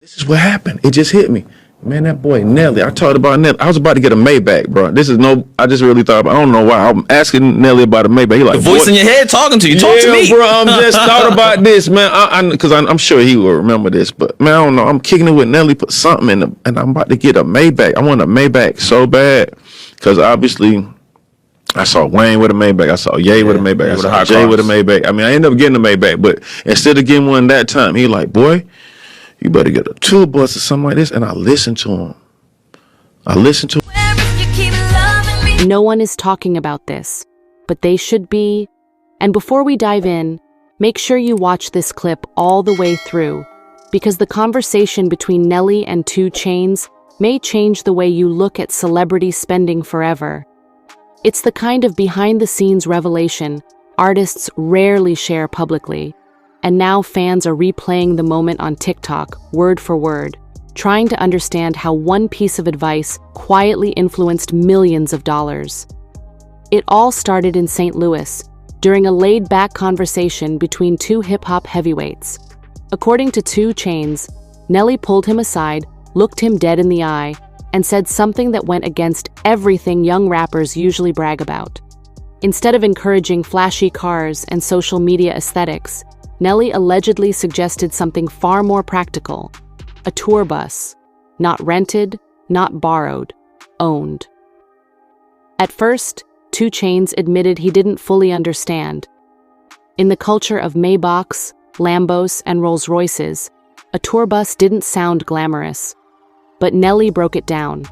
This is what happened. It just hit me. Man, that boy Nelly, I talked about Nelly. I was about to get a Maybach, bro. I just really thought about, I don't know why. I'm asking Nelly about a Maybach. He like, the voice in your head talking to you. Talk to me. Bro, I'm just thought about this, man. Because I'm sure he will remember this. But, man, I don't know. I'm kicking it with Nelly, put something in the, and I'm about to get a Maybach. I want a Maybach so bad. Because obviously, I saw Wayne with a Maybach. I saw Ye with a Maybach. I saw Jay with a Maybach. I mean, I ended up getting a Maybach. But instead of getting one that time, he like, boy, you better get a tour bus or something like this. And I listened to him. No one is talking about this, but they should be. And before we dive in, make sure you watch this clip all the way through, because the conversation between Nelly and 2 Chainz may change the way you look at celebrity spending forever. It's the kind of behind-the-scenes revelation artists rarely share publicly, and now fans are replaying the moment on TikTok, word for word, trying to understand how one piece of advice quietly influenced millions of dollars. It all started in St. Louis, during a laid-back conversation between 2 hip-hop heavyweights. According to 2 Chainz, Nelly pulled him aside, looked him dead in the eye, and said something that went against everything young rappers usually brag about. Instead of encouraging flashy cars and social media aesthetics, Nelly allegedly suggested something far more practical: a tour bus. Not rented, not borrowed, owned. At first, 2 Chainz admitted he didn't fully understand. In the culture of Maybachs, Lambos, and Rolls Royces, a tour bus didn't sound glamorous. But Nelly broke it down.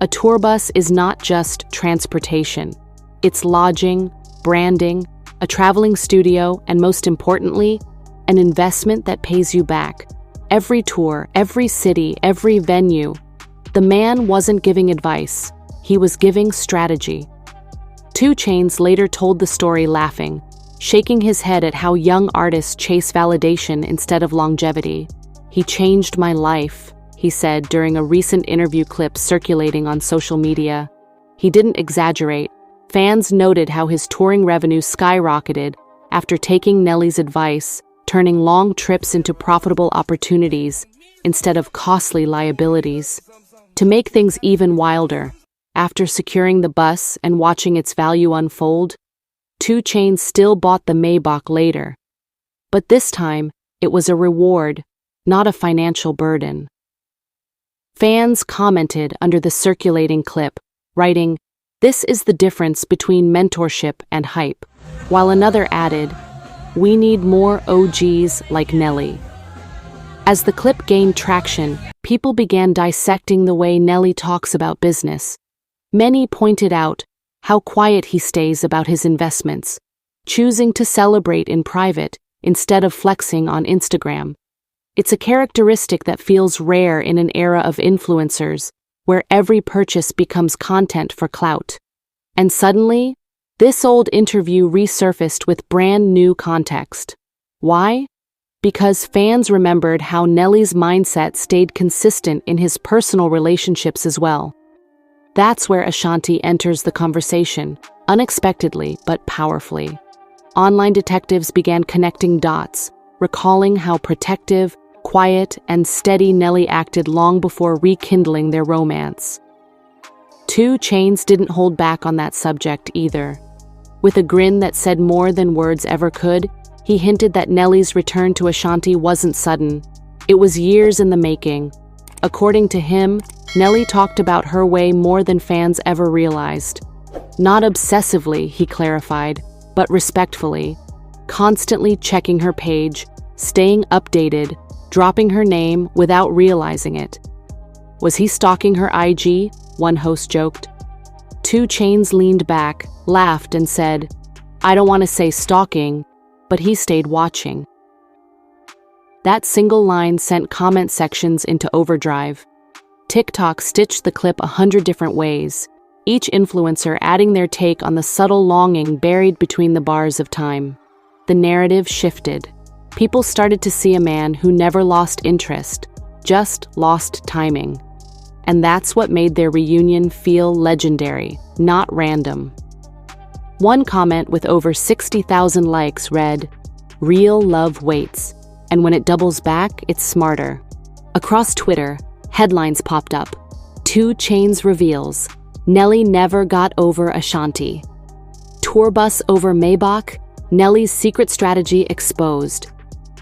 A tour bus is not just transportation. It's lodging, branding, a traveling studio, and most importantly, an investment that pays you back. Every tour, every city, every venue. The man wasn't giving advice. He was giving strategy. 2 Chainz later told the story laughing, shaking his head at how young artists chase validation instead of longevity. "He changed my life," he said during a recent interview clip circulating on social media. He didn't exaggerate. Fans noted how his touring revenue skyrocketed after taking Nelly's advice, turning long trips into profitable opportunities instead of costly liabilities. To make things even wilder, after securing the bus and watching its value unfold, 2 Chainz still bought the Maybach later. But this time, it was a reward, not a financial burden. Fans commented under the circulating clip, writing, "This is the difference between mentorship and hype," while another added, "We need more OGs like Nelly." As the clip gained traction, people began dissecting the way Nelly talks about business. Many pointed out how quiet he stays about his investments, choosing to celebrate in private instead of flexing on Instagram. It's a characteristic that feels rare in an era of influencers, where every purchase becomes content for clout. And suddenly, this old interview resurfaced with brand new context. Why? Because fans remembered how Nelly's mindset stayed consistent in his personal relationships as well. That's where Ashanti enters the conversation, unexpectedly but powerfully. Online detectives began connecting dots, recalling how protective, quiet, and steady Nelly acted long before rekindling their romance. 2 Chainz didn't hold back on that subject either. With a grin that said more than words ever could, he hinted that Nelly's return to Ashanti wasn't sudden. It was years in the making. According to him, Nelly talked about her way more than fans ever realized. Not obsessively, he clarified, but respectfully, constantly checking her page, staying updated, dropping her name without realizing it. Was he stalking her IG? One host joked. 2 Chainz leaned back, laughed, and said, "I don't want to say stalking, but he stayed watching." That single line sent comment sections into overdrive. TikTok stitched the clip 100 different ways, each influencer adding their take on the subtle longing buried between the bars of time. The narrative shifted. People started to see a man who never lost interest, just lost timing. And that's what made their reunion feel legendary, not random. One comment with over 60,000 likes read, "Real love waits, and when it doubles back, it's smarter." Across Twitter, headlines popped up. 2 Chainz reveals, Nelly never got over Ashanti. Tour bus over Maybach, Nelly's secret strategy exposed.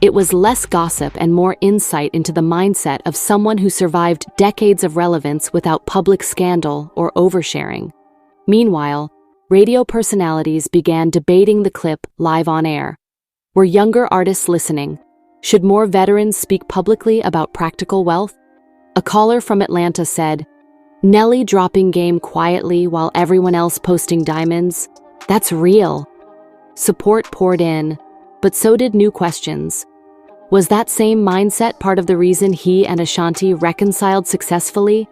It was less gossip and more insight into the mindset of someone who survived decades of relevance without public scandal or oversharing. Meanwhile, radio personalities began debating the clip live on air. Were younger artists listening? Should more veterans speak publicly about practical wealth? A caller from Atlanta said, Nelly dropping game quietly while everyone else posting diamonds? That's real. Support poured in, but so did new questions. Was that same mindset part of the reason he and Ashanti reconciled successfully?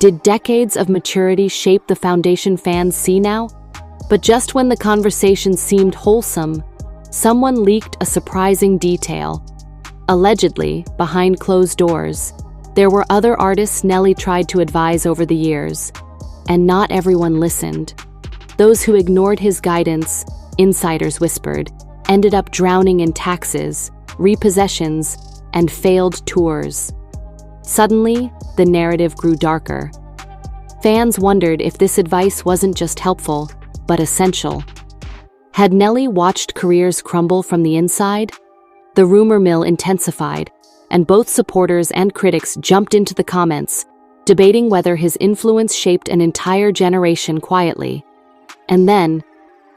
Did decades of maturity shape the foundation fans see now? But just when the conversation seemed wholesome, someone leaked a surprising detail. Allegedly, behind closed doors, there were other artists Nelly tried to advise over the years, and not everyone listened. Those who ignored his guidance, insiders whispered, ended up drowning in taxes, repossessions, and failed tours. Suddenly, the narrative grew darker. Fans wondered if this advice wasn't just helpful, but essential. Had Nelly watched careers crumble from the inside? The rumor mill intensified, and both supporters and critics jumped into the comments, debating whether his influence shaped an entire generation quietly. And then,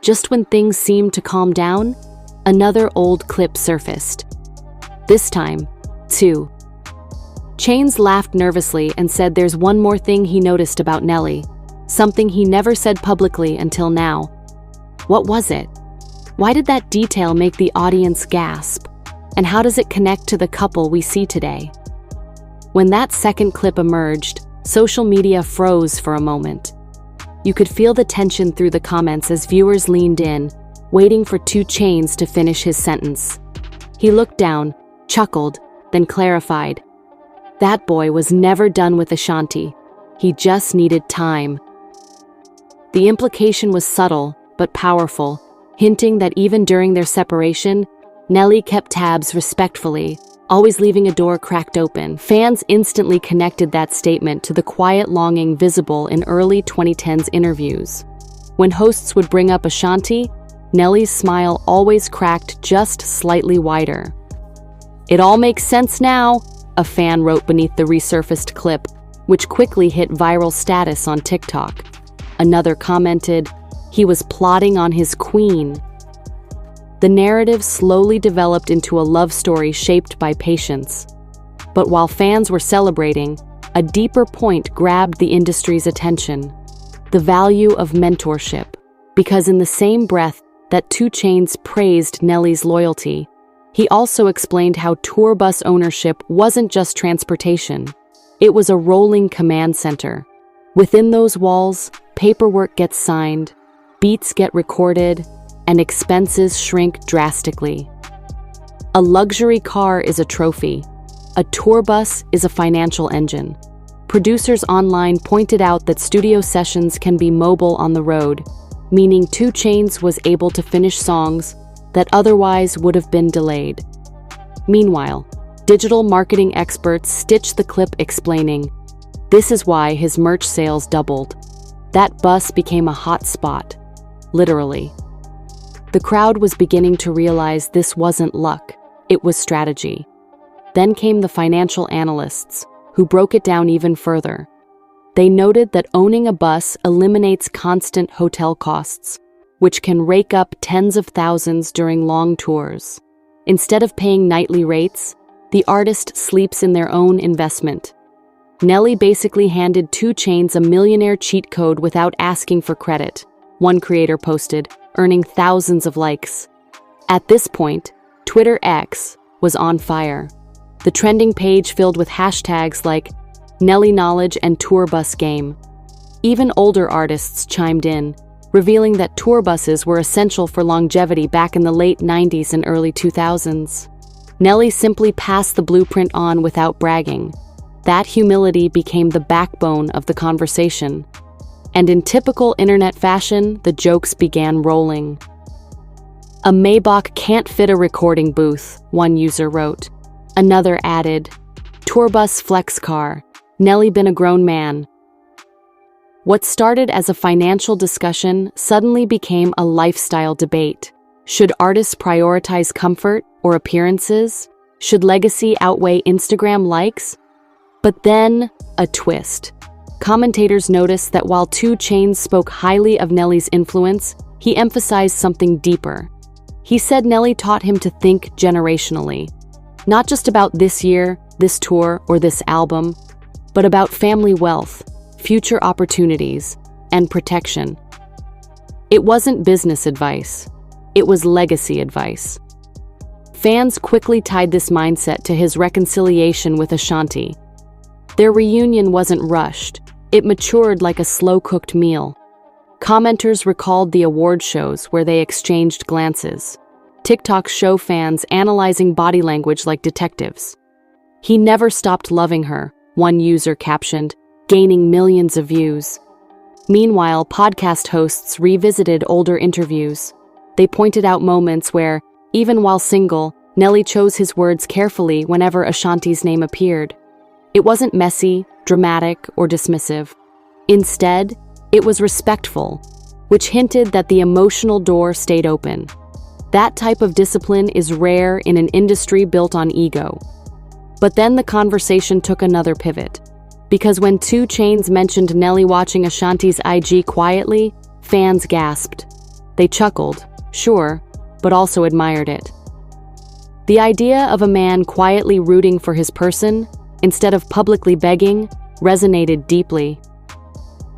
just when things seemed to calm down, another old clip surfaced. This time, too. Chainz laughed nervously and said there's one more thing he noticed about Nelly, something he never said publicly until now. What was it? Why did that detail make the audience gasp? And how does it connect to the couple we see today? When that second clip emerged, social media froze for a moment. You could feel the tension through the comments as viewers leaned in, waiting for 2 Chainz to finish his sentence. He looked down, chuckled, then clarified. That boy was never done with Ashanti. He just needed time. The implication was subtle, but powerful, hinting that even during their separation, Nelly kept tabs respectfully, always leaving a door cracked open. Fans instantly connected that statement to the quiet longing visible in early 2010s interviews. When hosts would bring up Ashanti, Nelly's smile always cracked just slightly wider. It all makes sense now, a fan wrote beneath the resurfaced clip, which quickly hit viral status on TikTok. Another commented, he was plotting on his queen. The narrative slowly developed into a love story shaped by patience. But while fans were celebrating, a deeper point grabbed the industry's attention: the value of mentorship. Because in the same breath that 2 Chainz praised Nelly's loyalty, he also explained how tour bus ownership wasn't just transportation. It was a rolling command center. Within those walls, paperwork gets signed, beats get recorded, and expenses shrink drastically. A luxury car is a trophy. A tour bus is a financial engine. Producers online pointed out that studio sessions can be mobile on the road, meaning 2 Chainz was able to finish songs that otherwise would have been delayed. Meanwhile, digital marketing experts stitched the clip explaining, this is why his merch sales doubled. That bus became a hot spot, literally. The crowd was beginning to realize this wasn't luck, it was strategy. Then came the financial analysts, who broke it down even further. They noted that owning a bus eliminates constant hotel costs, which can rake up tens of thousands during long tours. Instead of paying nightly rates, the artist sleeps in their own investment. Nelly basically handed 2 Chainz a millionaire cheat code without asking for credit, one creator posted, earning thousands of likes. At this point, Twitter X was on fire. The trending page filled with hashtags like Nelly Knowledge and Tour Bus Game. Even older artists chimed in, revealing that tour buses were essential for longevity back in the late 90s and early 2000s. Nelly simply passed the blueprint on without bragging. That humility became the backbone of the conversation. And in typical internet fashion, the jokes began rolling. A Maybach can't fit a recording booth, one user wrote. Another added, Tour bus flex car. Nelly been a grown man. What started as a financial discussion suddenly became a lifestyle debate. Should artists prioritize comfort or appearances? Should legacy outweigh Instagram likes? But then, a twist. Commentators noticed that while 2 Chainz spoke highly of Nelly's influence, he emphasized something deeper. He said Nelly taught him to think generationally, not just about this year, this tour, or this album, but about family wealth, future opportunities, and protection. It wasn't business advice. It was legacy advice. Fans quickly tied this mindset to his reconciliation with Ashanti. Their reunion wasn't rushed. It matured like a slow-cooked meal. Commenters recalled the award shows where they exchanged glances. TikToks show fans analyzing body language like detectives. "He never stopped loving her," one user captioned, gaining millions of views. Meanwhile, podcast hosts revisited older interviews. They pointed out moments where, even while single, Nelly chose his words carefully whenever Ashanti's name appeared. It wasn't messy, dramatic, or dismissive. Instead, it was respectful, which hinted that the emotional door stayed open. That type of discipline is rare in an industry built on ego. But then the conversation took another pivot. Because when 2 Chainz mentioned Nelly watching Ashanti's IG quietly, fans gasped. They chuckled, sure, but also admired it. The idea of a man quietly rooting for his person, instead of publicly begging, resonated deeply.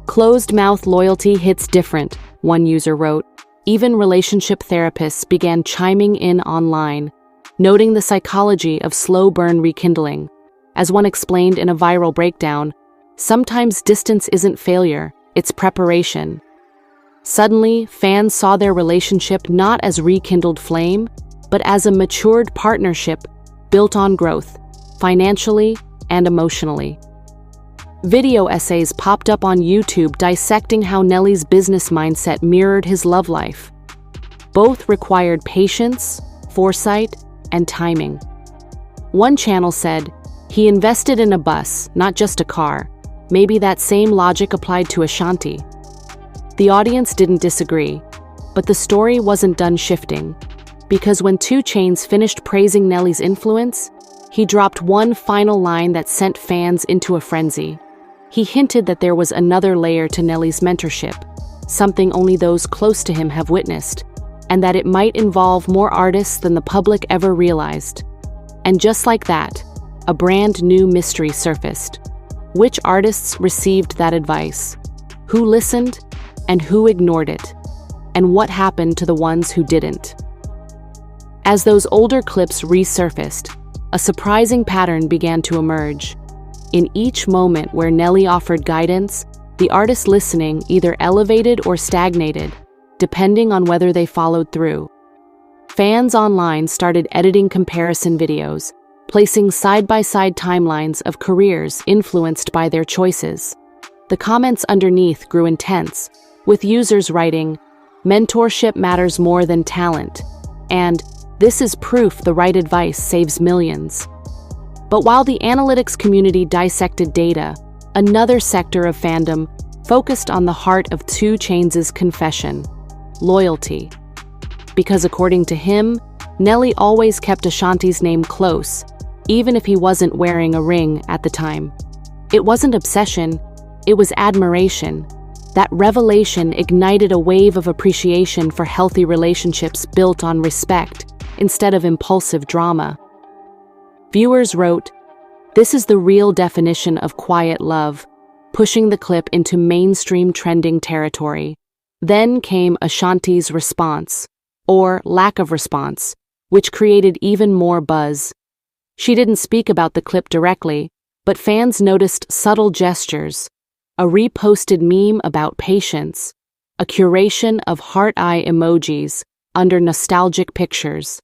"Closed-mouth loyalty hits different," one user wrote. Even relationship therapists began chiming in online, noting the psychology of slow-burn rekindling. As one explained in a viral breakdown, sometimes distance isn't failure, it's preparation. Suddenly, fans saw their relationship not as rekindled flame, but as a matured partnership built on growth, financially and emotionally. Video essays popped up on YouTube dissecting how Nelly's business mindset mirrored his love life. Both required patience, foresight, and timing. One channel said, "He invested in a bus, not just a car. Maybe that same logic applied to Ashanti." The audience didn't disagree, but the story wasn't done shifting. Because when 2 Chainz finished praising Nelly's influence, he dropped one final line that sent fans into a frenzy. He hinted that there was another layer to Nelly's mentorship, something only those close to him have witnessed, and that it might involve more artists than the public ever realized. And just like that, a brand new mystery surfaced. Which artists received that advice? Who listened? And who ignored it? And what happened to the ones who didn't? As those older clips resurfaced, a surprising pattern began to emerge. In each moment where Nelly offered guidance, the artist listening either elevated or stagnated, depending on whether they followed through. Fans online started editing comparison videos, placing side-by-side timelines of careers influenced by their choices. The comments underneath grew intense, with users writing, "Mentorship matters more than talent," and "This is proof the right advice saves millions." But while the analytics community dissected data, another sector of fandom focused on the heart of 2 Chainz's confession: loyalty. Because according to him, Nelly always kept Ashanti's name close, even if he wasn't wearing a ring at the time. It wasn't obsession, it was admiration. That revelation ignited a wave of appreciation for healthy relationships built on respect, instead of impulsive drama. Viewers wrote, "This is the real definition of quiet love," pushing the clip into mainstream trending territory. Then came Ashanti's response, or lack of response, which created even more buzz. She didn't speak about the clip directly, but fans noticed subtle gestures: a reposted meme about patience, a curation of heart-eye emojis under nostalgic pictures.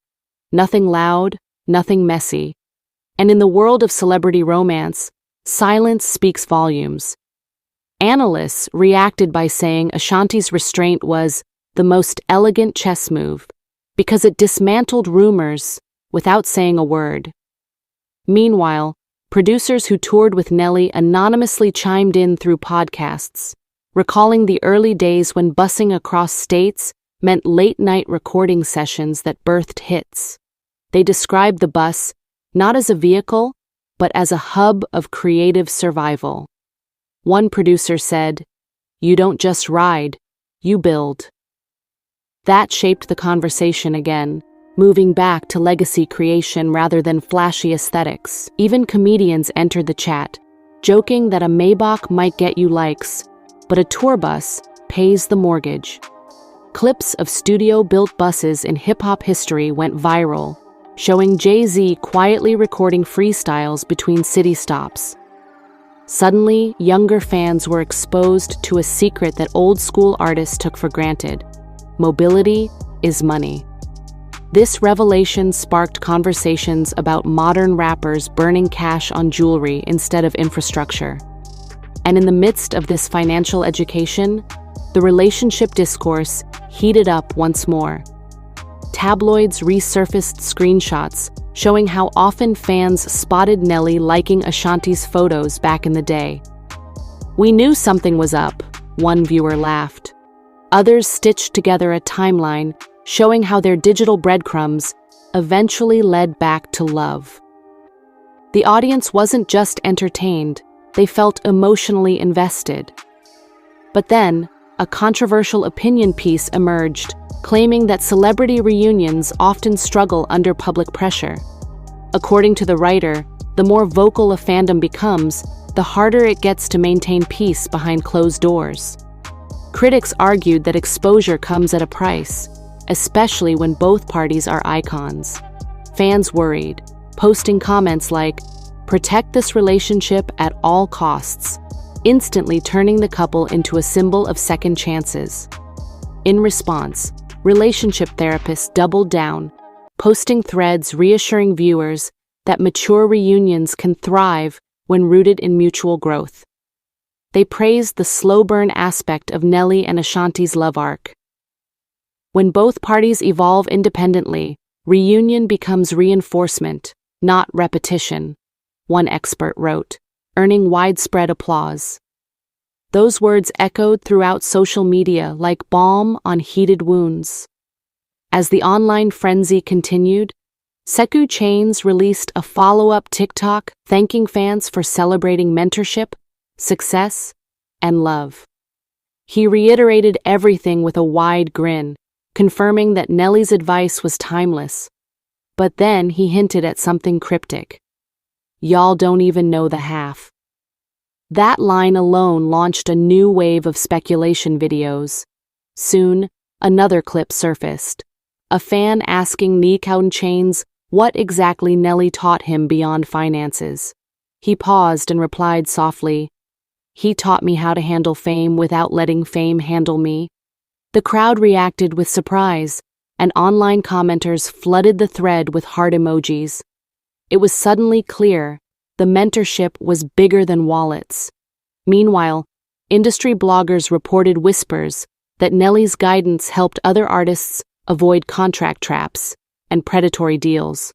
Nothing loud, nothing messy. And in the world of celebrity romance, silence speaks volumes. Analysts reacted by saying Ashanti's restraint was the most elegant chess move because it dismantled rumors without saying a word. Meanwhile, producers who toured with Nelly anonymously chimed in through podcasts, recalling the early days when bussing across states meant late-night recording sessions that birthed hits. They described the bus not as a vehicle, but as a hub of creative survival. One producer said, "You don't just ride, you build." That shaped the conversation again, moving back to legacy creation rather than flashy aesthetics. Even comedians entered the chat, joking that a Maybach might get you likes, but a tour bus pays the mortgage. Clips of studio-built buses in hip-hop history went viral, showing Jay-Z quietly recording freestyles between city stops. Suddenly, younger fans were exposed to a secret that old-school artists took for granted: mobility is money. This revelation sparked conversations about modern rappers burning cash on jewelry instead of infrastructure. And in the midst of this financial education, the relationship discourse heated up once more. Tabloids resurfaced screenshots showing how often fans spotted Nelly liking Ashanti's photos back in the day. "We knew something was up," one viewer laughed. Others stitched together a timeline showing how their digital breadcrumbs eventually led back to love. The audience wasn't just entertained, they felt emotionally invested. But then, a controversial opinion piece emerged, claiming that celebrity reunions often struggle under public pressure. According to the writer, the more vocal a fandom becomes, the harder it gets to maintain peace behind closed doors. Critics argued that exposure comes at a price, especially when both parties are icons. Fans worried, posting comments like, "Protect this relationship at all costs," instantly turning the couple into a symbol of second chances. In response, relationship therapists doubled down, posting threads reassuring viewers that mature reunions can thrive when rooted in mutual growth. They praised the slow burn aspect of Nelly and Ashanti's love arc. When both parties evolve independently, reunion becomes reinforcement, not repetition, one expert wrote, earning widespread applause. Those words echoed throughout social media like balm on heated wounds. As the online frenzy continued, Chainz released a follow-up TikTok thanking fans for celebrating mentorship, success, and love. He reiterated everything with a wide grin, confirming that Nelly's advice was timeless. But then he hinted at something cryptic. "Y'all don't even know the half." That line alone launched a new wave of speculation videos. Soon, another clip surfaced. A fan asking Chainz what exactly Nelly taught him beyond finances. He paused and replied softly, "He taught me how to handle fame without letting fame handle me." The crowd reacted with surprise, and online commenters flooded the thread with heart emojis. It was suddenly clear the mentorship was bigger than wallets. Meanwhile, industry bloggers reported whispers that Nelly's guidance helped other artists avoid contract traps and predatory deals.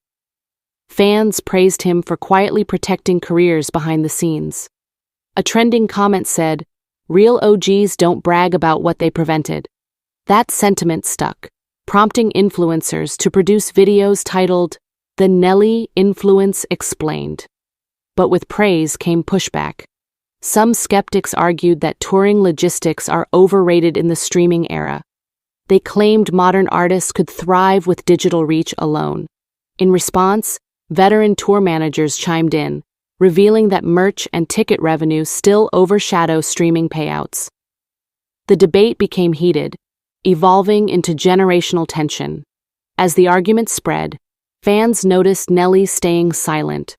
Fans praised him for quietly protecting careers behind the scenes. A trending comment said, "Real OGs don't brag about what they prevented." That sentiment stuck, prompting influencers to produce videos titled, "The Nelly Influence Explained." But with praise came pushback. Some skeptics argued that touring logistics are overrated in the streaming era. They claimed modern artists could thrive with digital reach alone. In response, veteran tour managers chimed in, revealing that merch and ticket revenue still overshadow streaming payouts. The debate became heated, evolving into generational tension. As the argument spread, fans noticed Nelly staying silent.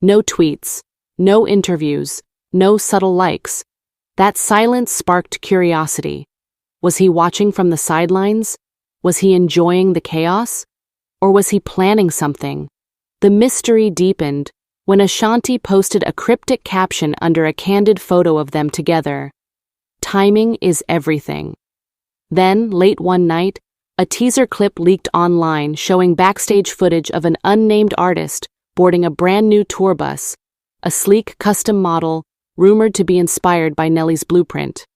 No tweets, no interviews, no subtle likes. That silence sparked curiosity. Was he watching from the sidelines? Was he enjoying the chaos? Or was he planning something? The mystery deepened when Ashanti posted a cryptic caption under a candid photo of them together. "Timing is everything." Then, late one night, a teaser clip leaked online showing backstage footage of an unnamed artist boarding a brand new tour bus, a sleek custom model rumored to be inspired by Nelly's blueprint.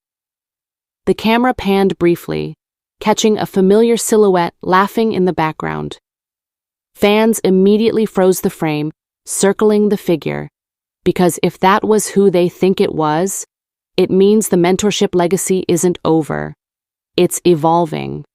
The camera panned briefly, catching a familiar silhouette laughing in the background. Fans immediately froze the frame, circling the figure, because if that was who they think it was, it means the mentorship legacy isn't over. It's evolving.